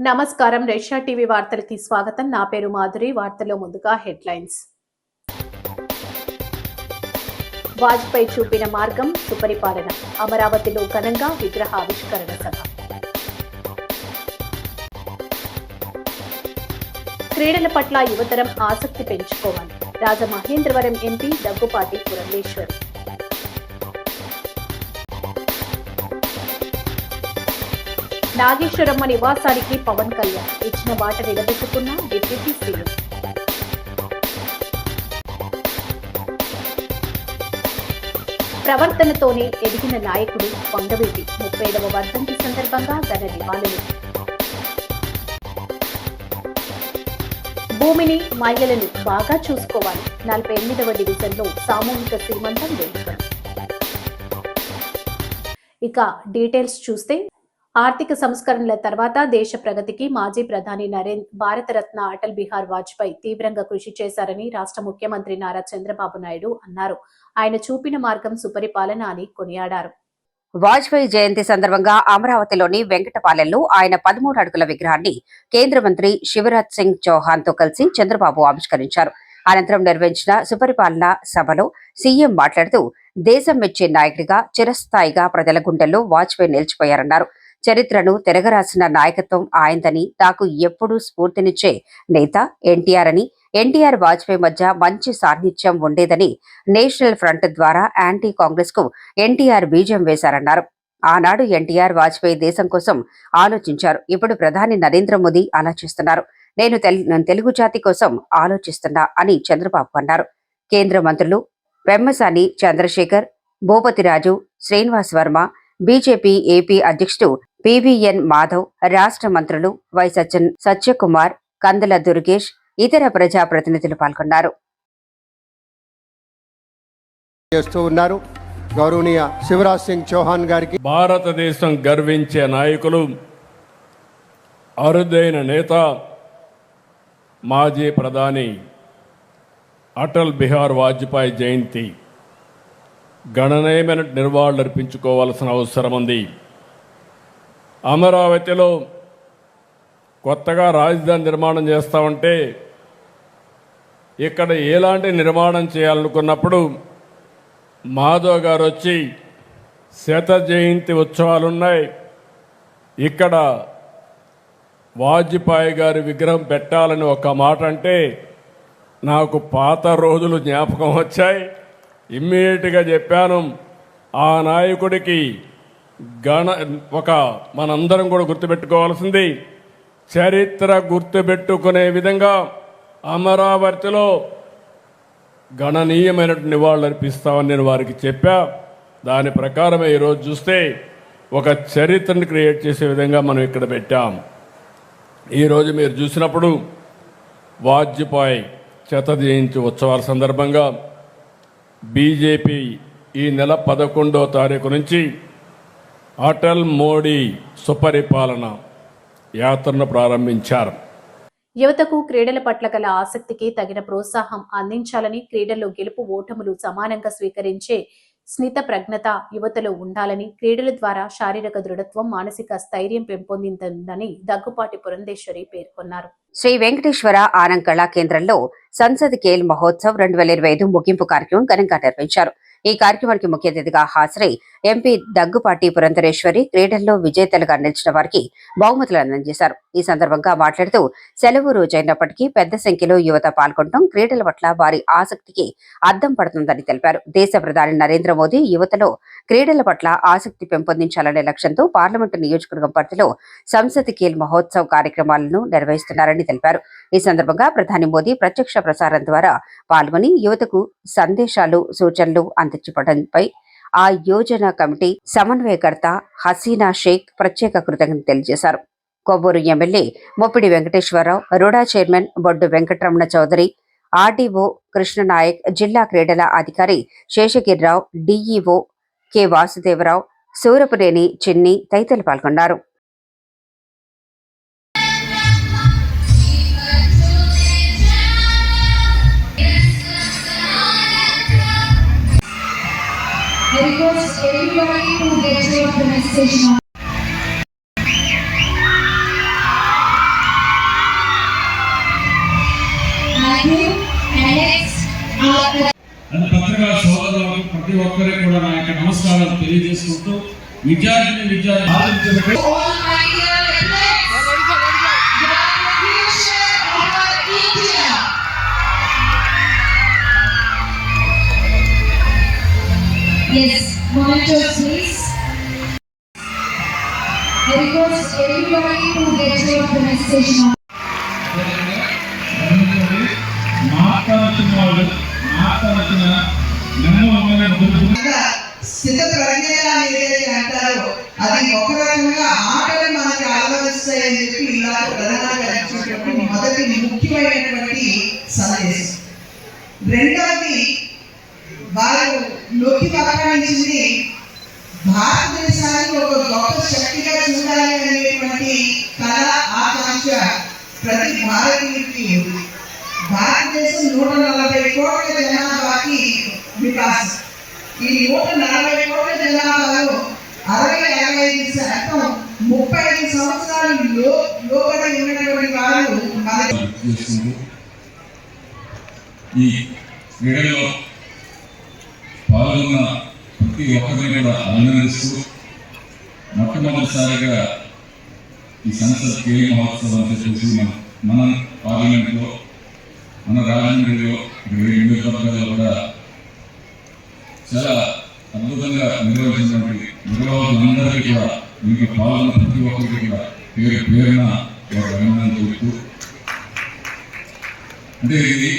నమస్కారం. Russia TV వార్తలకి స్వాగతం. నా పేరు మాధురి. వార్తల్లో ముందుగా హెడ్లైన్స్. వాజ్పేయి చూపిన మార్గం సుపరిపాలన. అమరావతిలో ఘనంగా విగ్రహ ఆవిష్కరణ సభ. క్రీడల పట్ల యువతరం ఆసక్తి పెంచుకోవాలి. రాజమహేంద్రవరం ఎంపీ దగ్గుపాటి పురంధేశ్వరి. నాగేశ్వరమ్మ నివాసానికి పవన్ కళ్యాణ్ ఇచ్చిన మాట నిలబెట్టుకున్న డిప్యూటీ సీఎం. ప్రవర్తనతోనే ఎదిగిన నాయకుడు వంగవీటి 37వ వర్ధంతి సందర్భంగా ఘన నివాళులు. భూమిని మహిళలను బాగా చూసుకోవాలి. 48వ డివిజన్లో సామూహిక శ్రీమంతం వేడుకలు. ఇక డీటెయిల్స్ చూస్తే, ఆర్థిక సంస్కరణల తర్వాత దేశ ప్రగతికి మాజీ ప్రధాని భారతరత్న అటల్ బిహారీ వాజ్పేయి తీవ్రంగా కృషి చేశారని రాష్ట్ర ముఖ్యమంత్రి నారా చంద్రబాబు నాయుడు అన్నారు. ఆయన చూపిన మార్గం సుపరిపాలన అని కొనియాడారు. వాజ్పేయి జయంతి సందర్భంగా అమరావతిలోని వెంకటపాలెంలో ఆయన 13 అడుగుల విగ్రహాన్ని కేంద్ర మంత్రి శివరాజ్ సింగ్ చౌహాన్ తో కలిసి చంద్రబాబు ఆవిష్కరించారు. అనంతరం నిర్వహించిన సుపరిపాలన సభలో సీఎం మాట్లాడుతూ, దేశం మెచ్చే నాయకుడిగా చిరస్థాయిగా ప్రజల గుండెల్లో వాజ్పేయి నిలిచిపోయారన్నారు. చరిత్రను తిరగరాసిన నాయకత్వం ఆయనదని, నాకు ఎప్పుడూ స్ఫూర్తినిచ్చే నేత ఎన్టీఆర్ అని, ఎన్టీఆర్ వాజ్పేయి మధ్య మంచి సాన్నిధ్యం ఉండేదని, నేషనల్ ఫ్రంట్ ద్వారా యాంటీ కాంగ్రెస్ కు ఎన్టీఆర్ బీజం వేశారన్నారు. ఆనాడు ఎన్టీఆర్ వాజ్పేయి దేశం కోసం ఆలోచించారు. ఇప్పుడు ప్రధాని నరేంద్ర మోదీ అలా చేస్తున్నారు. నేను తెలుగు జాతి కోసం ఆలోచిస్తున్నా అని చంద్రబాబు అన్నారు. కేంద్ర మంత్రులు పెమ్మసాని చంద్రశేఖర్, భూపతిరాజు, శ్రీనివాస్ వర్మ, బీజేపీ ఏపీ అధ్యక్షుడు పివిఎన్ మాధవ్, రాష్ట్ర మంత్రులు వై సత్యకుమార్, కందుల దుర్గేష్, ఇతర ప్రజాప్రతినిధులు పాల్గొన్నారు. గౌరవనీయ శివరాజ్ సింగ్ చౌహాన్ గారికి భారతదేశం గర్వించే నాయకులు, అరుదైన నేత, మాజీ ప్రధాని అటల్ బిహారీ వాజ్పేయి జయంతి గణనీయమైన నివాళులర్పించుకోవాల్సిన అవసరం ఉంది. అమరావతిలో కొత్తగా రాజధాని నిర్మాణం చేస్తామంటే, ఇక్కడ ఎలాంటి నిర్మాణం చేయాలనుకున్నప్పుడు మాధవ్ గారు వచ్చి శత జయంతి ఉత్సవాలున్నాయి, ఇక్కడ వాజ్పేయి గారి విగ్రహం పెట్టాలని ఒక మాట అంటే నాకు పాత రోజులు జ్ఞాపకం వచ్చాయి. ఇమ్మీడియట్గా చెప్పాను, ఆ నాయకుడికి మనందరం కూడా గుర్తుపెట్టుకోవాల్సింది, చరిత్ర గుర్తుపెట్టుకునే విధంగా అమరావతిలో గణనీయమైన నివాళులు అర్పిస్తామని నేను వారికి చెప్పా. దాని ప్రకారమే ఈరోజు చూస్తే ఒక చరిత్రను క్రియేట్ చేసే విధంగా మనం ఇక్కడ పెట్టాం. ఈరోజు మీరు చూసినప్పుడు వాజ్పేయి శత జయంతి ఉత్సవాల సందర్భంగా బీజేపీ ఈ నెల 11వ తారీఖు నుంచి అటల్ మోడీ సుపరిపాలన యాత్రను ప్రారంభించారు. యువతకు క్రీడల పట్ల గల ఆసక్తికి తగిన ప్రోత్సాహం అందించాలని, క్రీడల్లో గెలుపు ఓటములు సమానంగా స్వీకరించే స్నిత ప్రజ్ఞత యువతలో ఉండాలని, క్రీడల ద్వారా శారీరక దృఢత్వం, మానసిక స్థైర్యం పెంపొందిందని దగ్గుపాటి పురంధేశ్వరి పేర్కొన్నారు. శ్రీ వెంకటేశ్వర ఆనంద్ కళా కేంద్రంలో సంసద్ ఖేల్ మహోత్సవ్ 2025 ముగింపు కార్యక్రమం ఘనంగా నిర్వహించారు. ఈ కార్యక్రమానికి ముఖ్య అతిథిగా హాజరై ఎంపీ దగ్గుపాటి పురంధరేశ్వరి క్రీడల్లో విజేతలుగా నిలిచిన వారికి బహుమతులు అందజేశారు. ఈ సందర్భంగా మాట్లాడుతూ, సెలవు రోజైనప్పటికీ పెద్ద సంఖ్యలో యువత పాల్గొనడం క్రీడల పట్ల వారి ఆసక్తికి అద్దం పడుతుందని తెలిపారు. దేశ ప్రధాని నరేంద్ర మోదీ యువతలో క్రీడల పట్ల ఆసక్తి పెంపొందించాలనే లక్ష్యంతో పార్లమెంటు నియోజకవర్గం పరిధిలో సంసద్ ఖేల్ మహోత్సవ్ కార్యక్రమాలను నిర్వహిస్తున్నారని తెలిపారు. ఈ సందర్భంగా ప్రధాని మోదీ ప్రత్యక్ష ప్రసారం ద్వారా పాల్గొని యువతకు సందేశాలు, సూచనలు అందించడంపై ఆ యోజన కమిటీ సమన్వయకర్త హసీనా షేక్ ప్రత్యేక కృతజ్ఞతలు తెలియజేశారు. Kovvur MLA మొప్పిడి Venkateswararao, RUDA chairman బొడ్డు వెంకటరమణ చౌదరి, ఆర్డీఓ కృష్ణనాయక్, జిల్లా క్రీడల అధికారి శేషగిరిరావు, డీఈఓ కె వాసుదేవరావు, సూరపురేని చిన్ని తదితరులు పాల్గొన్నారు. I request everybody to get your message. ప్రతి ఒక్కరికి కూడా నా యొక్క నమస్కారాలు తెలియజేసుకుంటూ విద్యార్థిని All my dear friends, you are the future of our India. Yes, monitors please. I request everybody to get rid of the message now. స్థిత ప్రజ్ఞ ఏదైతే అంటారో అది ఒక రకంగా ఆటలు మనకి అలవరిస్తాయని చెప్పి ఇలా ప్రధానంగా ఇచ్చినటువంటి మొదటి ముఖ్యమైనటువంటి సందేశం. రెండవది వారు నొక్కి వ్యాఖ్యానించింది భారతదేశాన్ని ఒక గొప్ప శక్తిగా చూడాలి అనేటువంటి కళ ఆకాంక్ష ప్రతి భారతీయుడికి ఉంది. భారతదేశం 140 కోట్ల జనాభాకి వికాసం. ఈ 140 కోట్ల జనాభాలో 60-65% 35 సంవత్సరాలు లోబడి ఉన్నటువంటి వారు ఈ క్రీడలో పాల్గొన్న ప్రతి ఒక్కరిని కూడా అభినందిస్తూ మొట్టమొదటిసారిగా ఈ సంసద్ ఖేల్ మహోత్సవం అంతా చూసి మన పార్లమెంట్లో మన రాజమండ్రిలో 20 నియోజకవర్గాల్లో కూడా చాలా అద్భుతంగా నిర్వహించినటువంటి నిర్వాహకులందరికీ కూడా దీనికి పాల్గొన్న ప్రతి ఒక్కరికి కూడా పేరు పేరున అభినందనలు చెబుతూ అంటే ఇది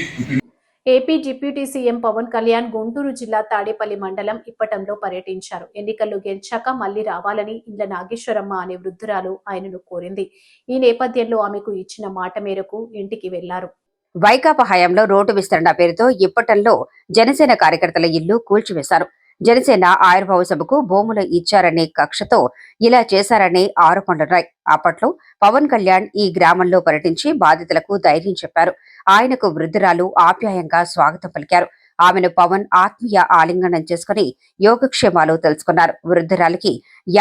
AP deputy CM Pawan Kalyan Guntur జిల్లా తాడేపల్లి మండలం ఇప్పటంలో పర్యటించారు. ఎన్నికల్లో గెలిచాక మళ్లీ రావాలని ఇండ్ల నాగేశ్వరమ్మ అనే వృద్ధురాలు ఆయనను కోరింది. ఈ నేపథ్యంలో ఆమెకు ఇచ్చిన మాట మేరకు ఇంటికి వెళ్లారు. వైకాపా హయాంలో రోడ్డు విస్తరణ పేరుతో ఇప్పటంలో జనసేన కార్యకర్తల ఇల్లు కూల్చివేశారు. జనసేన ఆవిర్భావ సభకు భూములు ఇచ్చారనే కక్షతో ఇలా చేశారనే ఆరోపణలున్నాయి. అప్పట్లో పవన్ కళ్యాణ్ ఈ గ్రామంలో పర్యటించి బాధితులకు ధైర్యం చెప్పారు. ఆయనకు వృద్ధురాలు ఆప్యాయంగా స్వాగతం పలికారు. ఆమెను పవన్ ఆత్మీయ ఆలింగనం చేసుకుని యోగక్షేమాలు తెలుసుకున్నారు. వృద్ధురాలికి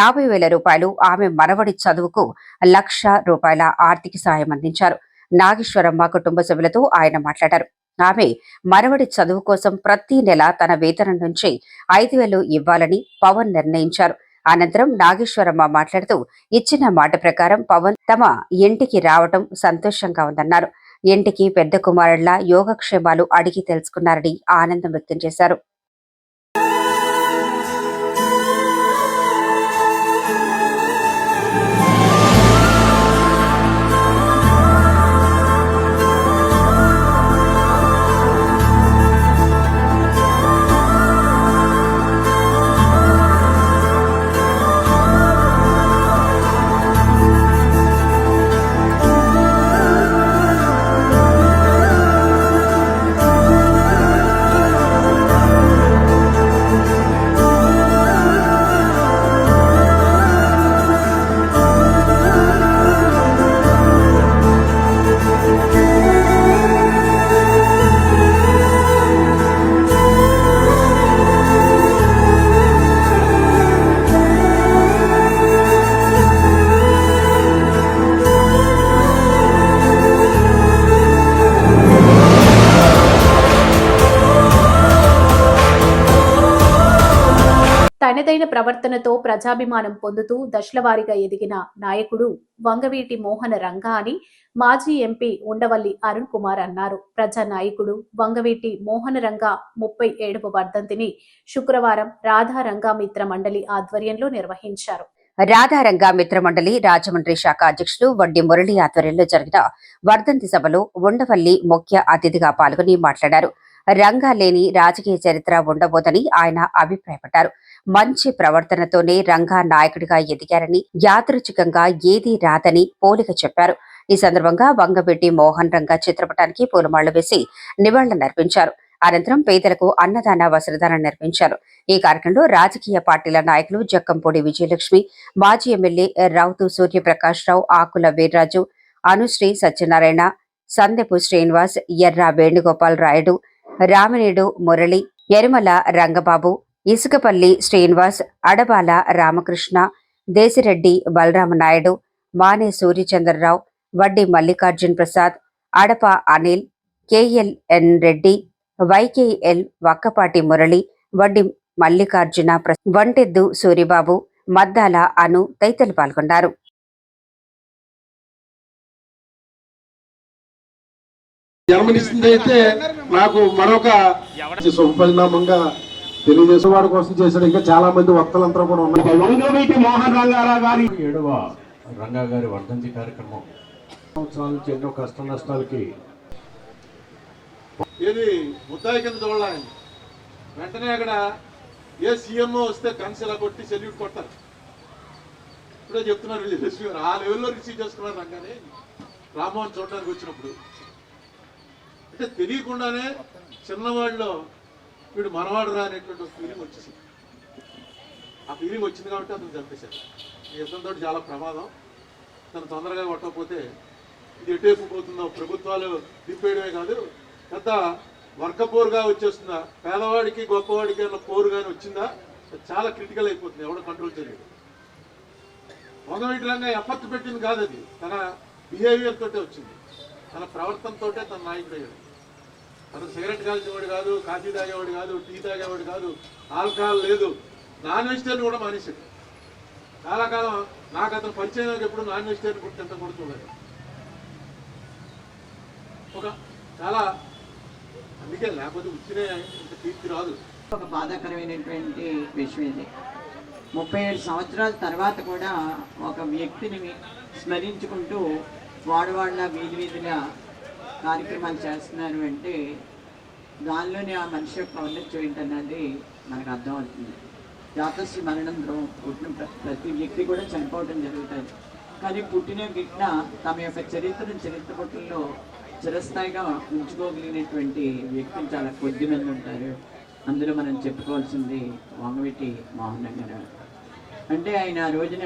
50,000 రూపాయలు, ఆమె మనవడి చదువుకు ₹1,00,000 ఆర్థిక సాయం అందించారు. నాగేశ్వరమ్మ కుటుంబ సభ్యులతో ఆయన మాట్లాడారు. ఆమె మనవడి చదువు కోసం ప్రతి నెల తన వేతనం నుంచి 5,000 ఇవ్వాలని పవన్ నిర్ణయించారు. అనంతరం నాగేశ్వరమ్మ మాట్లాడుతూ ఇచ్చిన మాట ప్రకారం పవన్ తమ ఇంటికి రావటం సంతోషంగా ఉందన్నారు. ఇంటికి పెద్ద కుమారుళ్ల యోగక్షేమాలు అడిగి తెలుసుకున్నారని ఆనందం వ్యక్తం చేశారు. తనదైన ప్రవర్తనతో ప్రజాభిమానం పొందుతూ దశలవారీగా ఎదిగిన నాయకుడు వంగవీటి మోహన రంగా అని మాజీ ఎంపీ ఉండవల్లి అరుణ్ కుమార్ అన్నారు. ప్రజా నాయకుడు వంగవీటి మోహన రంగా 37వ వర్ధంతిని శుక్రవారం రాధారంగా మిత్ర మండలి ఆధ్వర్యంలో నిర్వహించారు. రాధారంగా మిత్ర మండలి రాజమండ్రి శాఖ అధ్యక్షులు వడ్డి మురళి ఆధ్వర్యంలో జరిగిన వర్ధంతి సభలో ఉండవల్లి ముఖ్య అతిథిగా పాల్గొని మాట్లాడారు. రంగా లేని రాజకీయ చరిత్ర ఉండబోదని ఆయన అభిప్రాయపడ్డారు. మంచి ప్రవర్తనతోనే రంగా నాయకుడిగా ఎదిగారని, యాదృచ్ఛికంగా ఏదీ రాదని పోలిక చెప్పారు. ఈ సందర్భంగా వంగవీటి మోహన్ రంగా చిత్రపటానికి పూలమాళ్లు వేసి నివాళులర్పించారు. అనంతరం పేదలకు అన్నదాన వస్త్రదానం నిర్వహించారు. ఈ కార్యక్రమంలో రాజకీయ పార్టీల నాయకులు జక్కంపూడి విజయలక్ష్మి, మాజీ ఎమ్మెల్యే రౌతు సూర్యప్రకాష్ రావు, ఆకుల వీర్రాజు, అనుశ్రీ సత్యనారాయణ, సందెపు శ్రీనివాస్, ఎర్ర వేణుగోపాల్ రాయుడు, రామినేడు మురళి, ఎరుమల రంగబాబు, ఇసుకపల్లి శ్రీనివాస్, అడబాల రామకృష్ణ, దేశిరెడ్డి బలరామనాయుడు, మానే సూర్యచంద్రరావు, వడ్డి మల్లికార్జున్ ప్రసాద్, అడప అనిల్, కేఎల్ఎన్ రెడ్డి, వైకేఎల్ వక్కపాటి మురళి, వడ్డి మల్లికార్జున వంటెద్దు సూరిబాబు, మద్దాల అను తదితరులు పాల్గొన్నారు. జన్మనిస్తుంది అయితే నాకు మరొక శుభపరిణామంగా తెలియజేసే వారి కోసం చేశాడు. ఇంకా చాలా మంది వక్తలంతా కూడా ఉన్నారు. వంగవీటి మోహన్ రంగారావు గారి 7వ రంగా గారి వర్ధంతి కార్యక్రమం సంవత్సరాల నుంచి ఎన్నో కష్ట నష్టాలకి ఏది ముద్దాయి కింద చూడాలి. వెంటనే అక్కడ ఏ సీఎంఓ వస్తే కన్సిలా కొట్టి సెల్యూట్ కొట్టారు. ఇప్పుడే చెప్తున్నారు ఆ లెవెల్లో రిసీవ్ చేసుకున్నారు రంగానే రామ్మోహన్ చూడడానికి వచ్చినప్పుడు. అంటే తెలియకుండానే చిన్నవాడిలో వీడు మనవాడు రా అనేటువంటి ఫీలింగ్ వచ్చేసింది. ఆ ఫీలింగ్ వచ్చింది కాబట్టి అతను చంపేశారు. ఈ యుద్ధంతో చాలా ప్రమాదం. తను తొందరగా కొట్టకపోతే ఇది ఎటేపుపోతుందో ప్రభుత్వాలు దింపేయడమే కాదు, పెద్ద వర్గపోరుగా వచ్చేస్తుందా, పేదవాడికి గొప్పవాడికి అన్న పోరు కానీ వచ్చిందా చాలా క్రిటికల్ అయిపోతుంది. ఎవడో కంట్రోల్ చేయలేదు. వంగవీటి రంగా ఎఫర్ట్ పెట్టింది కాదు, అది తన బిహేవియర్ తోటే వచ్చింది, తన ప్రవర్తనతోటే తన నాయకుడు అయ్యాడు. అతను సిగరెట్ కాల్చేవాడు కాదు, కాఫీ తాగేవాడు కాదు, టీ తాగేవాడు కాదు, ఆల్కహాల్ లేదు, నాన్ వెజిటేరియన్ కూడా మానేశాడు. చాలా కాలం నాకు అతను పరిచయం ఎప్పుడు నాన్ వెజిటేరియన్ కూడా తింట కూడా చూడలేదు. ఒక చాలా అందుకే లేకపోతే వచ్చినే ఇంత కీర్తి రాదు. ఒక బాధాకరమైనటువంటి విషయం ఇది. 37 సంవత్సరాల తర్వాత కూడా ఒక వ్యక్తిని స్మరించుకుంటూ వాడవాళ్ళ వీధి వీధిగా కార్యక్రమాలు చేస్తున్నారు అంటే దానిలోనే ఆ మనిషి యొక్క ఔన్నత్యం ఏంటన్నది మనకు అర్థమవుతుంది. జాతస్య మరణంలో పుట్టిన ప్రతి వ్యక్తి కూడా చనిపోవడం జరుగుతుంది. కానీ పుట్టిన గిట్ల తమ యొక్క చరిత్ర పుట్టుల్లో చిరస్థాయిగా ఉంచుకోగలిగినటువంటి వ్యక్తులు చాలా కొద్ది మంది ఉంటారు. అందులో మనం చెప్పుకోవాల్సింది వంగవీటి మోహన్ రంగారావు. అంటే ఆయన ఆ రోజున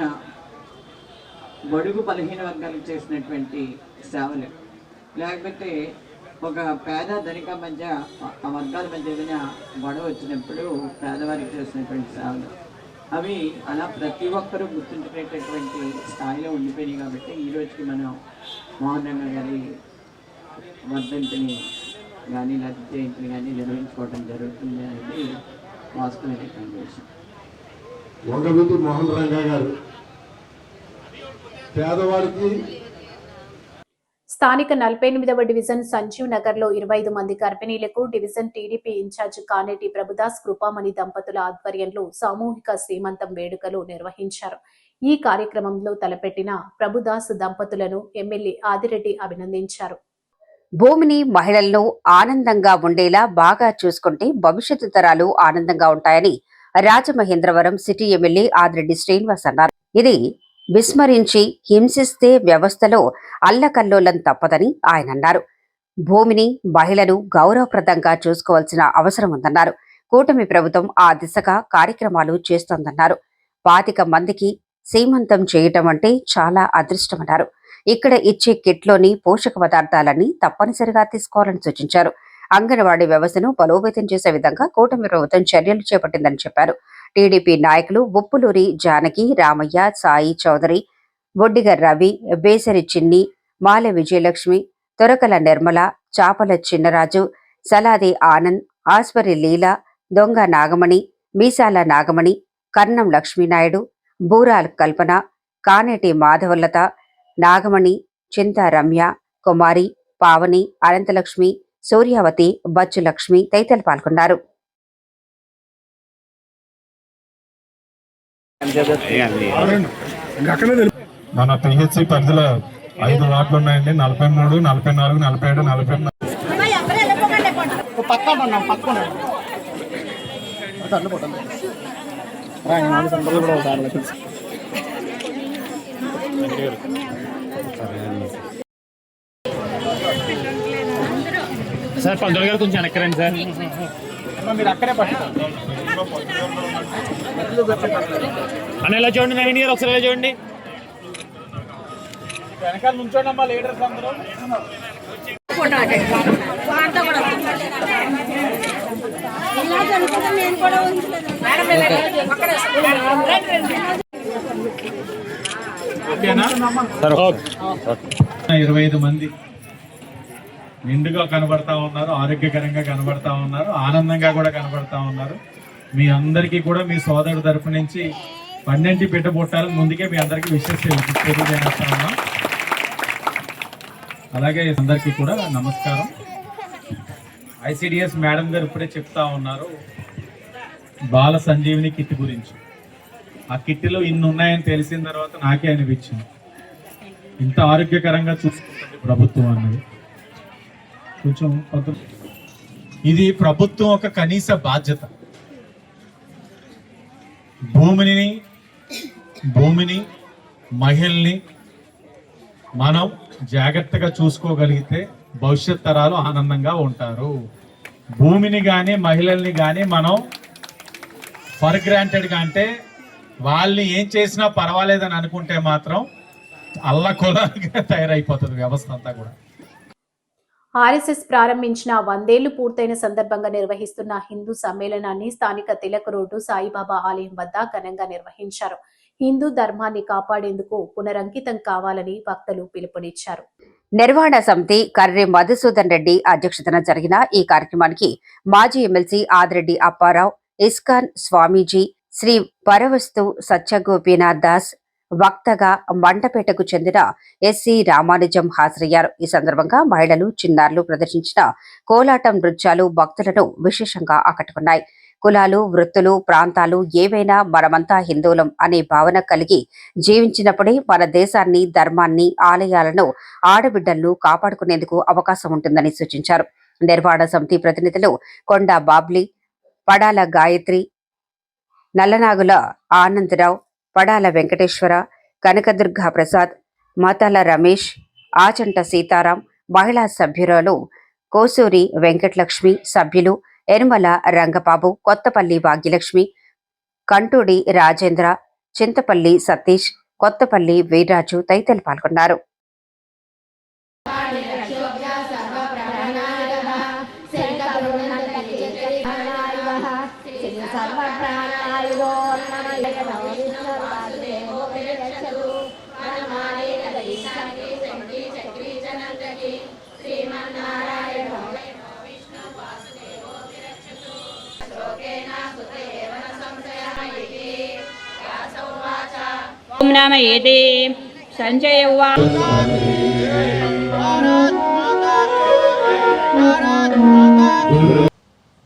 బడుగు బలహీన వర్గాలకు చేసినటువంటి సేవలు, లేకపోతే ఒక పేద ధనిక మధ్య ఆ వర్గాల మధ్య ఏదైనా గొడవ వచ్చినప్పుడు పేదవారికి చేసినటువంటి సేవలు, అవి అలా ప్రతి ఒక్కరూ గుర్తుంచుకునేటటువంటి స్థాయిలో ఉండిపోయినాయి. కాబట్టి ఈ రోజుకి మనం మోహన్ రంగా గారి వర్ధంతిని కానీ లేకపోతే జయంతిని కానీ నిర్వహించుకోవడం జరుగుతుంది అనేది వాస్తవమైనటువంటి విషయం. వంగవీటి మోహన్ రంగా గారు పేదవాడికి స్థానిక 48వ డివిజన్ సంజీవ్ నగర్ లో 25 మంది గర్భిణీలకు division TDP incharge Kaneti Prabhudas Krupamani దంపతుల ఆధ్వర్యంలో సామూహిక శ్రీమంతం వేడుకలు నిర్వహించారు. ఈ కార్యక్రమంలో తలపెట్టిన ప్రభుదాస్ దంపతులను ఎమ్మెల్యే ఆదిరెడ్డి అభినందించారు. భూమిని మహిళలను ఆనందంగా ఉండేలా బాగా చూసుకుంటే భవిష్యత్తు తరాలు ఆనందంగా ఉంటాయని రాజమహేంద్రవరం సిటీ ఎమ్మెల్యే ఆదిరెడ్డి శ్రీనివాస్ అన్నారు. ఇది విస్మరించి హింసిస్తే వ్యవస్థలో అల్లకల్లోలం తప్పదని ఆయన అన్నారు. భూమిని మహిళలు గౌరవప్రదంగా చూసుకోవాల్సిన అవసరం ఉందన్నారు. కూటమి ప్రభుత్వం ఆ దిశగా కార్యక్రమాలు చేస్తోందన్నారు. 25 మందికి సీమంతం చేయటం అంటే చాలా అదృష్టమన్నారు. ఇక్కడ ఇచ్చే కిట్లోని పోషక పదార్థాలన్నీ తప్పనిసరిగా తీసుకోవాలని సూచించారు. అంగన్వాడీ వ్యవస్థను బలోపేతం చేసే విధంగా కూటమి ప్రభుత్వం చర్యలు చేపట్టిందని చెప్పారు. టీడీపీ నాయకులు ఉప్పులూరి జానకి, రామయ్య, సాయి చౌదరి, బొడ్డిగ రవి, బేసరి చిన్ని, మాలె విజయలక్ష్మి, తొరకల నిర్మల, చాపల చిన్నరాజు, సలాది ఆనంద్, ఆస్వరి లీల, దొంగ నాగమణి, మీసాల నాగమణి, కర్ణం లక్ష్మీనాయుడు, బూరాల్ కల్పన, కానేటి మాధవలత, నాగమణి, చింత రమ్య, కుమారి, పావని, అనంతలక్ష్మి, సూర్యావతి, బచ్చు లక్ష్మి తదితరులు పాల్గొన్నారు. మన పిహెచ్సి పరిధిలో 5 వార్డులు ఉన్నాయండి. 43, 44, 47, 48. సార్ పంతులు గారు కొంచెం వెనక్కరండి సార్. మీరు అక్కడే అని ఎలా చూడండి, నవీన్ గారు ఒకసారి ఎలా చూడండి. వెనకాల నుంచోండి అమ్మా లీడర్స్ అందరూ. ఓకేనా? 25 మంది నిండుగా కనబడతా ఉన్నారు, ఆరోగ్యకరంగా కనబడతా ఉన్నారు, ఆనందంగా కూడా కనబడతా ఉన్నారు. మీ అందరికీ కూడా మీ సోదరుడు తరపు నుంచి 12 పెట్టబొట్టాలని ముందుకే మీ అందరికీ విషయం తెలియజేస్తున్నాం. అలాగే అందరికీ కూడా నమస్కారం. ఐసిడిఎస్ మేడం గారు ఇప్పుడే చెప్తా ఉన్నారు బాల సంజీవిని కిట్ గురించి. ఆ కిట్లో ఇన్ని ఉన్నాయని తెలిసిన తర్వాత నాకే అనిపించింది ఇంత ఆరోగ్యకరంగా చూసుకుంటుంది ప్రభుత్వం అన్నది. కొంచెం ఇది ప్రభుత్వం ఒక కనీస బాధ్యత. భూమిని మహిళల్ని మనం జాగ్రత్తగా చూసుకోగలిగితే భవిష్యత్ తరాలు ఆనందంగా ఉంటారు. భూమిని కానీ మహిళల్ని కానీ మనం ఫర్ గ్రాంటెడ్గా అంటే వాళ్ళని ఏం చేసినా పర్వాలేదని అనుకుంటే మాత్రం అల్లకొలంగా తయారైపోతుంది వ్యవస్థ అంతా కూడా. ఆర్ఎస్ఎస్ ప్రారంభించిన 100 ఏళ్లు పూర్తయిన సందర్భంగా నిర్వహిస్తున్న హిందూ సమ్మేళనాన్ని స్థానిక తిలక్ రోడ్డు సాయిబాబా ఆలయం వద్ద ఘనంగా నిర్వహించారు. హిందూ ధర్మాన్ని కాపాడేందుకు పునరంకితం కావాలని భక్తులు పిలుపునిచ్చారు. నిర్వహణ సమితి కర్రి మధుసూదన్ రెడ్డి అధ్యక్షతన జరిగిన ఈ కార్యక్రమానికి మాజీ ఎమ్మెల్సీ ఆదిరెడ్డి అప్పారావు, ఇస్కాన్ స్వామీజీ, శ్రీ పరవస్తు సత్యగోపీనాథ్ దాస్, వక్తగా మండపేటకు చెందిన ఎస్సి రామానుజం హాజరయ్యారు. ఈ సందర్భంగా మహిళలు, చిన్నారులు ప్రదర్శించిన కోలాటం నృత్యాలు భక్తులను విశేషంగా ఆకట్టుకున్నాయి. కులాలు, వృత్తులు, ప్రాంతాలు ఏవైనా మనమంతా హిందువులం అనే భావన కలిగి జీవించినప్పుడే మన దేశాన్ని, ధర్మాన్ని, ఆలయాలను, ఆడబిడ్డలను కాపాడుకునేందుకు అవకాశం ఉంటుందని సూచించారు. నిర్వహణ సమితి ప్రతినిధులు కొండ బాబ్లీ, పడాల గాయత్రి, నల్లనాగుల ఆనందరావు, పడాల వెంకటేశ్వర, కనకదుర్గ ప్రసాద్, మాతాల రమేష్, ఆచంట సీతారాం, మహిళా సభ్యురాలు కోసూరి వెంకటలక్ష్మి, సభ్యులు ఎనుమల రంగబాబు, కొత్తపల్లి భాగ్యలక్ష్మి, కంటూడి రాజేంద్ర, చింతపల్లి సతీష్, కొత్తపల్లి వీర్రాజు తదితరులు పాల్గొన్నారు. ఓం నమ ఏతే సంజయ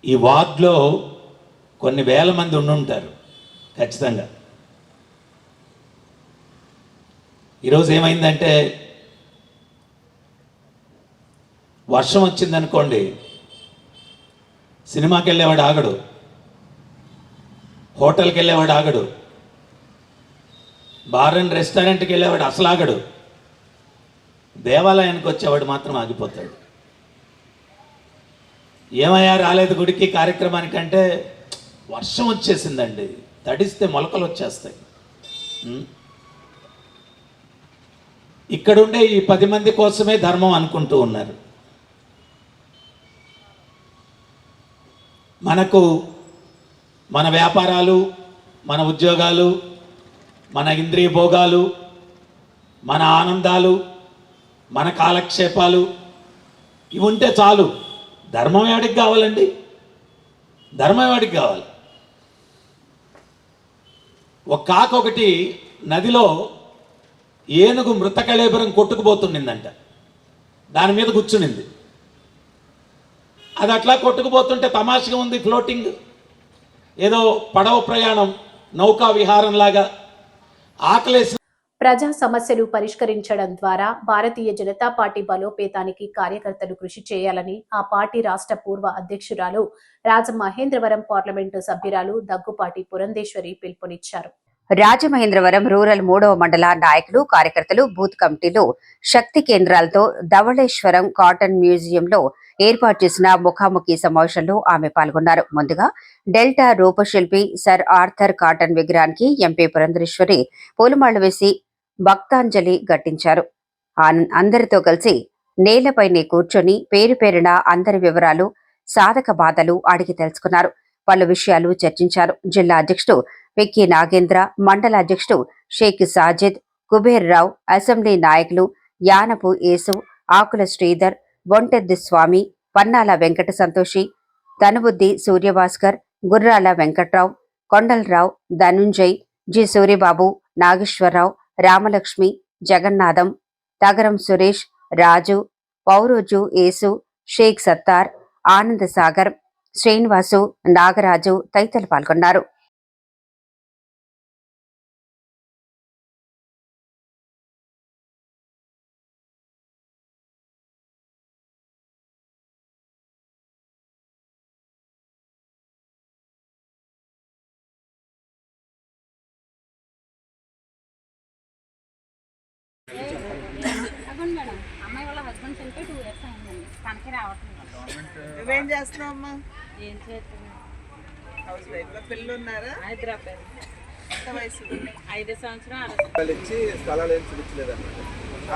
ఈ వార్డులో కొన్ని వేల మంది ఉండుంటారు ఖచ్చితంగా. ఈరోజు ఏమైందంటే వర్షం వచ్చిందనుకోండి, సినిమాకి వెళ్ళేవాడు ఆగడు, హోటల్కి వెళ్ళేవాడు ఆగడు, బార్ అండ్ రెస్టారెంట్కి వెళ్ళేవాడు అసలు ఆగడు, దేవాలయానికి వచ్చేవాడు మాత్రం ఆగిపోతాడు. ఏమయ్యా రాలేదు గుడికి కార్యక్రమానికంటే వర్షం వచ్చేసిందండి, తడిస్తే మొలకలు వచ్చేస్తాయి. ఇక్కడుండే ఈ 10 మంది కోసమే ధర్మం అనుకుంటూ ఉన్నారు. మనకు మన వ్యాపారాలు, మన ఉద్యోగాలు, మన ఇంద్రియ భోగాలు, మన ఆనందాలు, మన కాలక్షేపాలు ఇవి ఉంటే చాలు. ధర్మం ఎవడికి కావాలండి? ధర్మం ఎవడికి కావాలి? ఒక కాకి ఒకటి నదిలో ఏనుగు మృతకళేబరం కొట్టుకుపోతుండిందంట, దాని మీద కూర్చునింది. అది అట్లా కొట్టుకుపోతుంటే తమాషగా ఉంది, ఫ్లోటింగ్, ఏదో పడవ ప్రయాణం, నౌకా విహారం లాగా. ఆకలేసి ప్రజా సమస్యలు పరిష్కరించడం ద్వారా భారతీయ జనతా పార్టీ బలోపేతానికి కార్యకర్తలు కృషి చేయాలని ఆ పార్టీ రాష్ట్ర పూర్వ అధ్యక్షురాలు రాజమహేంద్రవరం పార్లమెంటు సభ్యురాలు దగ్గుపాటి పురంధేశ్వరి పిలుపునిచ్చారు. రాజమహేంద్రవరం రూరల్ 3వ మండల నాయకులు, కార్యకర్తలు, బూత్ కమిటీలు శక్తి కేంద్రాలతో ధవళేశ్వరం కాటన్ మ్యూజియంలో ఏర్పాటు చేసిన ముఖాముఖి సమావేశంలో ఆమె పాల్గొన్నారు. ముందుగా డెల్టా రూపశిల్పి సర్ ఆర్థర్ కాటన్ విగ్రహానికి ఎంపీ పురంధరేశ్వరి పూలమాళ్లు వేసి భక్తాంజలి ఘటించారు. అందరితో కలిసి నేలపైనే కూర్చొని పేరు పేరున అందరి వివరాలు, సాధక బాధలు అడిగి తెలుసుకున్నారు. పలు విషయాలు చర్చించారు. జిల్లా అధ్యక్షుడు వెక్కి నాగేంద్ర, మండల అధ్యక్షుడు షేక్ సాజిద్, కుబేర్ రావు, అసెంబ్లీ నాయకులు యానపు యేసు, ఆకుల శ్రీధర్, బొంటెద్ది స్వామి, పన్నాల వెంకట సంతోషి, తనుబుద్ది సూర్యభాస్కర్, గుర్రాల వెంకట్రావు, కొండలరావు, ధనుంజయ్, జి సూరిబాబు, నాగేశ్వరరావు, రామలక్ష్మి, జగన్నాథం, తగరం సురేష్, రాజు, పౌరోజు యేసు, షేక్ సత్తార్, ఆనంద్ సాగర్, శ్రీనివాసు, నాగరాజు తదితరులు పాల్గొన్నారు. అమ్మాయి వాళ్ళ హస్బెండ్ చనిపోయి 2 years అయిందండి. తనకి రావట్లేదు. నువ్వేం చేస్తున్నావు అమ్మా? ఏం చేస్తుంది? హౌస్ వైఫ్ లో పిల్లలు ఉన్నారా? హైదరాబాద్. ఎంత వయసు? 5 సంవత్సరాలు. వాళ్ళు ఇచ్చి స్థలాలు ఏం చూపించలేదు అన్నమాట.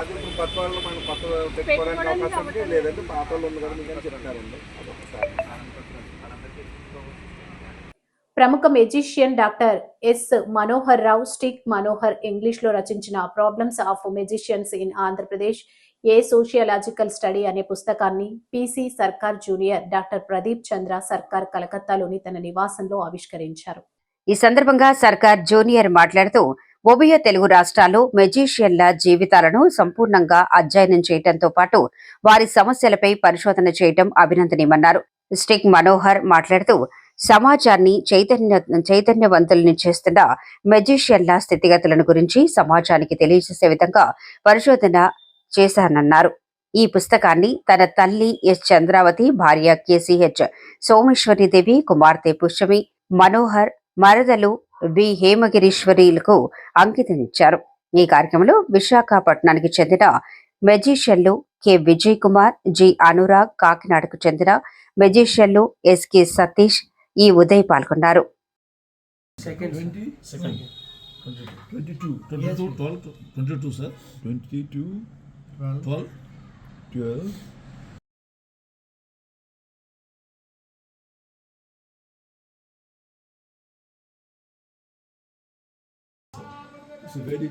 అది ఇప్పుడు కొత్త వాళ్ళు మనం కొత్త పెట్టుకోవడానికి అవకాశం ఉంటే లేదంటే పాత వాళ్ళు ఉంది కదా మీకు చెప్తారండి. అదొకసారి ప్రముఖ మెజిషియన్ డాక్టర్ ఎస్ మనోహర్ రావు స్టిక్ మనోహర్ ఇంగ్లీష్ లో రచించిన problems of magicians in Andhra Pradesh A sociological study అనే పుస్తకాన్ని పిసి సర్కార్ జూనియర్ డాక్టర్ ప్రదీప్ చంద్ర సర్కార్ కలకత్తాలోని తన నివాసంలో ఆవిష్కరించారు. ఈ సందర్భంగా సర్కార్ జూనియర్ మాట్లాడుతూ ఉభయ తెలుగు రాష్ట్రాల్లో మెజిషియన్ల జీవితాలను సంపూర్ణంగా అధ్యయనం చేయడంతో పాటు వారి సమస్యలపై పరిశోధన చేయడం అభినందనీయమన్నారు. స్టిక్ మనోహర్ మాట్లాడుతూ సమాజాన్ని చైతన్యవంతుల్ని చేస్తున్న మెజిషియన్ల స్థితిగతులను గురించి సమాజానికి తెలియజేసే విధంగా పరిశోధన చేశానన్నారు. ఈ పుస్తకాన్ని తన తల్లి ఎస్ చంద్రావతి, భార్య కేసీహెచ్ సోమేశ్వరీదేవి, కుమార్తె పుష్యమి, మనోహర్, మరదలు వి హేమగిరీశ్వరీలకు అంకితమిచ్చారు. ఈ కార్యక్రమంలో విశాఖపట్నానికి చెందిన మెజిషియన్లు కె విజయ్ కుమార్, జి అనురాగ్, కాకినాడకు చెందిన మెజిషియన్లు ఎస్కే సతీష్, ఈ ఉదయ్ పాల్గొన్నారు. It's a very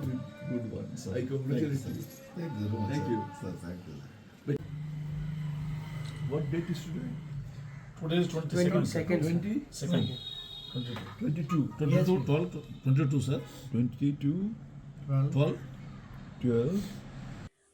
good one. So I congratulate you. Thank you. Sir, thank you. But what date is today? Today is 22nd. 22, sir. 22, 12, 12.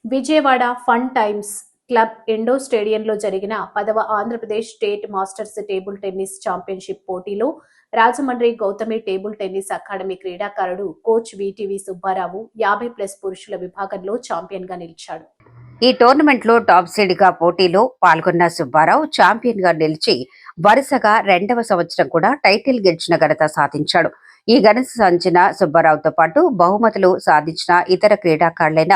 Vijayawada fun times club indoor స్టేడియంలో జరిగిన 10వ Andhra Pradesh state masters table tennis championship పోటీలో Rajahmundry Gautami table tennis academy క్రీడాకారుడు coach VTV Subbarao 50+ పురుషుల విభాగంలో champion గా నిలిచాడు. ఈ టోర్నమెంట్ లో టాప్ సీడ్ గా పోటీలో పాల్గొన్న సుబ్బారావు ఛాంపియన్ గా నిలిచి వరుసగా 2వ సంవత్సరం కూడా టైటిల్ గెలిచిన ఘనత సాధించాడు. ఈ ఘనత సాధించిన సుబ్బారావుతో పాటు బహుమతులు సాధించిన ఇతర క్రీడాకారులైన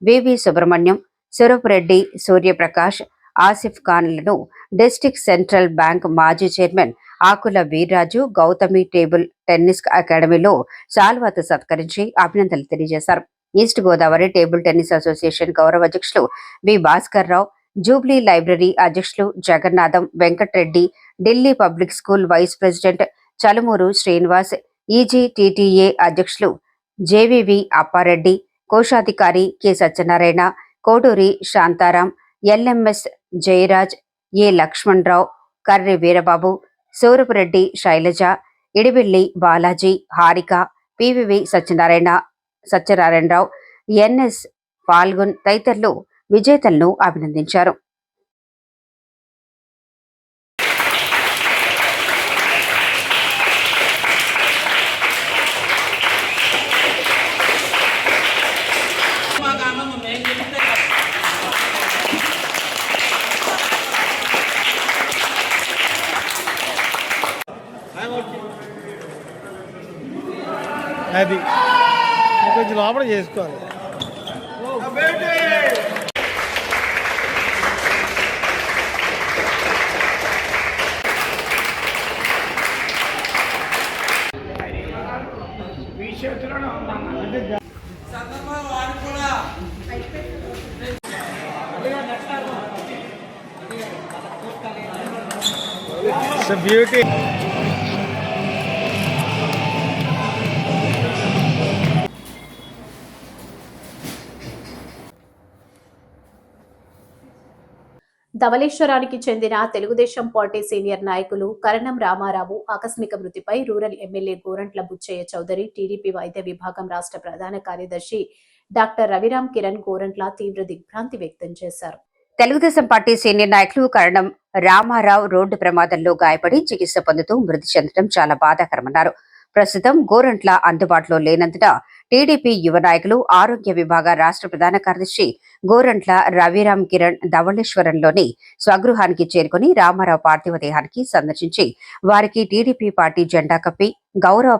వివి సుబ్రహ్మణ్యం, సురపురెడ్డి, సూర్యప్రకాష్, ఆసిఫ్ ఖాన్లను డిస్ట్రిక్ట్ సెంట్రల్ బ్యాంక్ మాజీ chairman Akula Veerraju Gautami table tennis అకాడమీలో శాల్వాతో సత్కరించి అభినందనలు తెలియజేశారు. East Godavari table tennis association గౌరవ అధ్యక్షులు V Bhaskar Rao, jubilee library అధ్యక్షులు Jagannatham Venkatareddy, Delhi public school vice president Chalumuru Srinivas, EGTTA అధ్యక్షులు జేవివి అప్పారెడ్డి, కోశాధికారి K Satyanarayana, Koduri Shantaram, LMS Jayaraj, A Lakshmanarao, Karri Veerababu, Surapureddy Sailaja, Idibilli Balaji, Harika, PVV Satyanarayana Rao, NS Phalgun తదితరులు విజేతలను అభినందించారు. అది కొంచెం లోపల చేసుకోవాలి. బ్యూటీ ధవళేశ్వరానికి చెందిన తెలుగుదేశం పార్టీ సీనియర్ నాయకులు కరణం రామారావు ఆకస్మిక మృతిపై rural MLA Gorantla Butchaiah Chowdary, TDP వైద్య విభాగం రాష్ట్ర ప్రధాన కార్యదర్శి డాక్టర్ రవిరామ్ కిరణ్ గోరంట్ల తీవ్ర దిగ్భ్రాంతి వ్యక్తం చేశారు. తెలుగుదేశం పార్టీ సీనియర్ నాయకులు కరణం రామారావు రోడ్డు ప్రమాదంలో గాయపడి చికిత్స పొందుతూ మృతి చెందడం చాలా బాధాకరమన్నారు. ప్రస్తుతం గోరంట్ల అందుబాటులో లేనందున టీడీపీ యువ నాయకులు, ఆరోగ్య విభాగ రాష్ట్ర ప్రధాన కార్యదర్శి గోరంట్ల రవిరామ్ కిరణ్ ధవళేశ్వరంలోని స్వగృహానికి చేరుకుని రామారావు పార్థివ దేహానికి సందర్శించి వారికి టీడీపీ పార్టీ జెండా కప్పి గౌరవ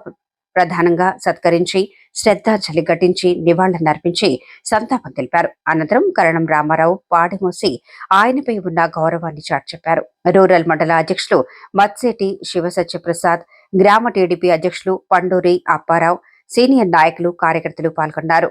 ప్రధానంగా సత్కరించి శ్రద్ధాంజలి ఘటించి నివాళులర్పించి సంతాపం తెలిపారు. అనంతరం కరణం రామారావు పాడిమోసి ఆయనపై ఉన్న గౌరవాన్ని చాటిచెప్పారు. రూరల్ మండల అధ్యక్షులు మత్సేటి శివసత్యప్రసాద్, గ్రామ టీడీపీ అధ్యక్షులు పండూరి అప్పారావు, సీనియర్ నాయకులు, కార్యకర్తలు పాల్గొన్నారు.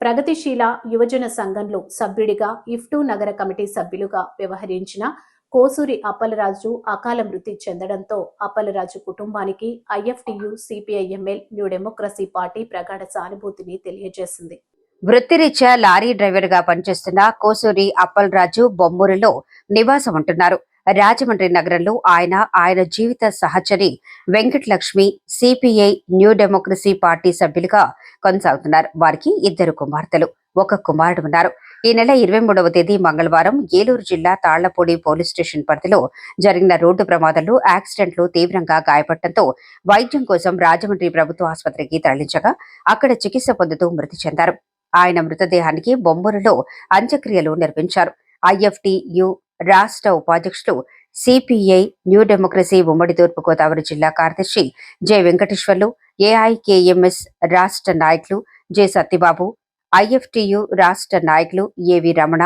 ప్రగతిశీల యువజన సంఘంలో సభ్యుడిగా ఇఫ్టూ నగర కమిటీ సభ్యులుగా వ్యవహరించిన కోసూరి అప్పలరాజు అకాల మృతి చెందడంతో అప్పలరాజు కుటుంబానికి IFTU, CPIML, new democracy party ప్రగాఢ సానుభూతిని తెలియజేసింది. వృత్తిరీత్యా లారీ డ్రైవర్ గా పనిచేస్తున్న కోసూరి అప్పలరాజు బొమ్మూరులో నివాసం ఉంటున్నారు. రాజమండ్రి నగరంలో ఆయన జీవిత సహచరి Venkatalakshmi CPI, new democracy party సభ్యులుగా కొనసాగుతున్నారు. వారికి 2 కుమార్తెలు, 1 కుమారుడు ఉన్నారు. ఈ నెల 23వ తేదీ మంగళవారం ఏలూరు జిల్లా తాళ్లపూడి పోలీస్ స్టేషన్ పరిధిలో జరిగిన రోడ్డు ప్రమాదంలో యాక్సిడెంట్లో తీవ్రంగా గాయపడటంతో వైద్యం కోసం రాజమండ్రి ప్రభుత్వ ఆసుపత్రికి తరలించగా అక్కడ చికిత్స పొందుతూ మృతి చెందారు. ఆయన మృతదేహానికి బొమ్మూరులో అంత్యక్రియలు నిర్వహించారు. ఐఎఫ్టియు రాష్ట్ర ఉపాధ్యక్షులు, సిపిఐ, న్యూ డెమోక్రసీ ఉమ్మడి తూర్పుగోదావరి జిల్లా కార్యదర్శి జె వెంకటేశ్వర్లు, ఏఐకేఎంఎస్ రాష్ట్ర నాయకులు జె సత్యబాబు, ఐఎఫ్టియు రాష్ట్ర నాయకులు ఏవి రమణ,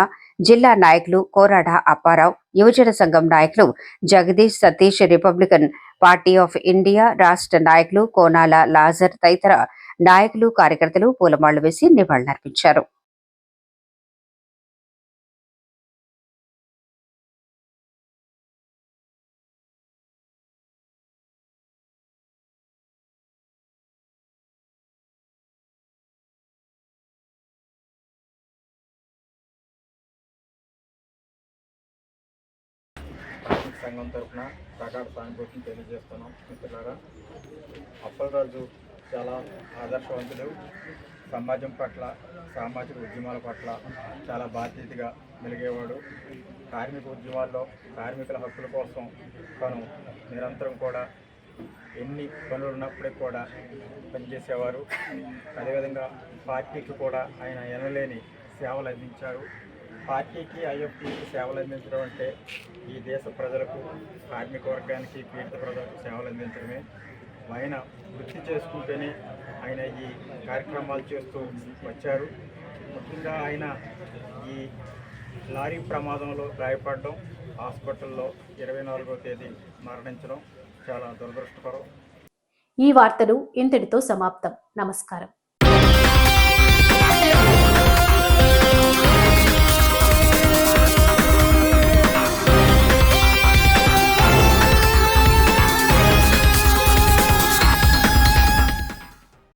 జిల్లా నాయకులు కోరాడ అప్పారావు, యువజన సంఘం నాయకులు Jagadish Satish, Republican party of India రాష్ట్ర నాయకులు కోనాల లాజర్ తదితర నాయకులు, కార్యకర్తలు పూలమాళ్లు వేసి నివాళులర్పించారు. సంఘం తరఫున ప్రగాఢ సానుభూతిని తెలియజేస్తున్నాం. మిత్రులారా, అప్పలరాజు చాలా ఆదర్శవంతుడు. సమాజం పట్ల, సామాజిక ఉద్యమాల పట్ల చాలా బాధ్యతగా మెలిగేవాడు. కార్మిక ఉద్యమాల్లో కార్మికుల హక్కుల కోసం తను నిరంతరం కూడా ఎన్ని పనులు ఉన్నప్పటికీ కూడా పనిచేసేవారు. అదేవిధంగా పార్టీకి కూడా ఆయన ఎనలేని సేవలు అందించారు. పార్టీకి, ఐఎఫ్టీకి సేవలు అందించడం అంటే ఈ దేశ ప్రజలకు, కార్మిక వర్గానికి, పీడిత ప్రజలకు సేవలు అందించడమే. ఆయన వృత్తి చేసుకుంటూనే ఆయన ఈ కార్యక్రమాలు చేస్తూ వచ్చారు. ముఖ్యంగా ఆయన ఈ లారీ ప్రమాదంలో గాయపడడం, హాస్పిటల్లో 24వ తేదీ మరణించడం చాలా దురదృష్టకరం. ఈ వార్తలు ఇంతటితో సమాప్తం. నమస్కారం.